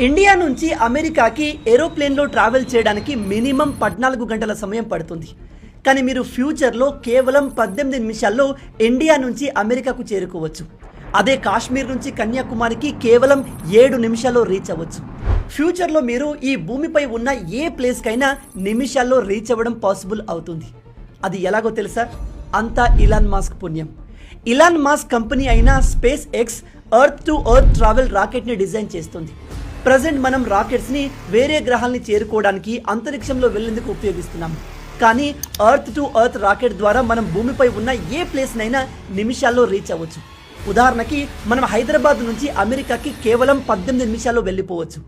India నుంచి అమెరికాకి ఏరోప్లేన్లో travel చేయడానికి మినిమం 14 గంటల సమయం పడుతుంది. కానీ మీరు ఫ్యూచర్లో కేవలం 18 నిమిషాల్లో ఇండియా నుంచి అమెరికాకు చేరుకోవచ్చు. అదే కాశ్మీర్ నుంచి కన్యాకుమారికి కేవలం 7 నిమిషాల్లో రీచ్ అవ్వచ్చు. ఫ్యూచర్లో మీరు ఈ భూమిపై ఉన్న ఏ ప్లేస్కైనా నిమిషాల్లో రీచ్ అవ్వడం పాసిబుల్ అవుతుంది. అది ఎలాగో తెలుసా? అంతా ఇలాన్ మాస్క్ పుణ్యం. ఇలాన్ మాస్క్ కంపెనీ అయిన Space X earth to earth travel రాకెట్ని డిజైన్ చేస్తుంది. ప్రజెంట్ మనం రాకెట్స్ని వేరే గ్రహాలని చేరుకోవడానికి అంతరిక్షంలో వెళ్ళేందుకు ఉపయోగిస్తున్నాము. కానీ ఎర్త్ టు ఎర్త్ రాకెట్ ద్వారా మనం భూమిపై ఉన్న ఏ ప్లేస్నైనా నిమిషాల్లో రీచ్ అవ్వచ్చు. ఉదాహరణకి మనం హైదరాబాద్ నుంచి అమెరికాకి కేవలం 18 నిమిషాల్లో వెళ్ళిపోవచ్చు.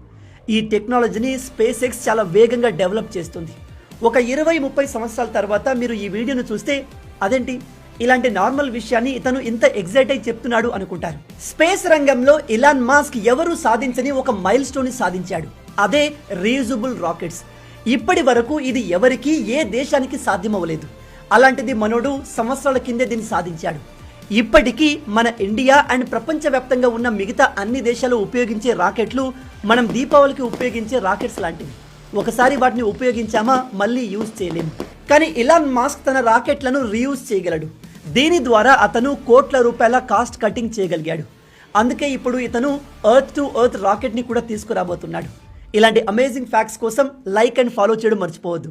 ఈ టెక్నాలజీని స్పేస్ ఎక్స్ చాలా వేగంగా డెవలప్ చేస్తుంది. ఒక 20-30 సంవత్సరాల తర్వాత మీరు ఈ వీడియోను చూస్తే అదేంటి ఇలాంటి నార్మల్ విషయాన్ని ఇతను ఇంత ఎగ్జైట్ అయి చెప్తున్నాడు అనుకుంటారు. స్పేస్ రంగంలో ఇలాన్ మాస్క్ ఎవరు సాధించని ఒక మైల్ స్టోన్ సాధించాడు. అదే రీయూజబుల్ రాకెట్స్. ఇప్పటి వరకు ఇది ఎవరికి ఏ దేశానికి సాధ్యమవ్వలేదు. అలాంటిది మనోడు సంవత్సరాల కిందే దీన్ని సాధించాడు. ఇప్పటికీ మన ఇండియా అండ్ ప్రపంచవ్యాప్తంగా ఉన్న మిగతా అన్ని దేశాలు ఉపయోగించే రాకెట్లు మనం దీపావళికి ఉపయోగించే రాకెట్స్ లాంటివి. ఒకసారి వాటిని ఉపయోగించామా మళ్ళీ యూజ్ చేయలేము. కానీ ఇలాన్ మాస్క్ తన రాకెట్లను రీయూజ్ చేయగలడు. దీని ద్వారా అతను కోట్ల రూపాయల కాస్ట్ కటింగ్ చేయగలిగాడు. అందుకే ఇప్పుడు ఇతను ఎర్త్ టు ఎర్త్ రాకెట్ని కూడా తీసుకురాబోతున్నాడు. ఇలాంటి అమేజింగ్ ఫ్యాక్ట్స్ కోసం లైక్ అండ్ ఫాలో చేయడం మర్చిపోవద్దు.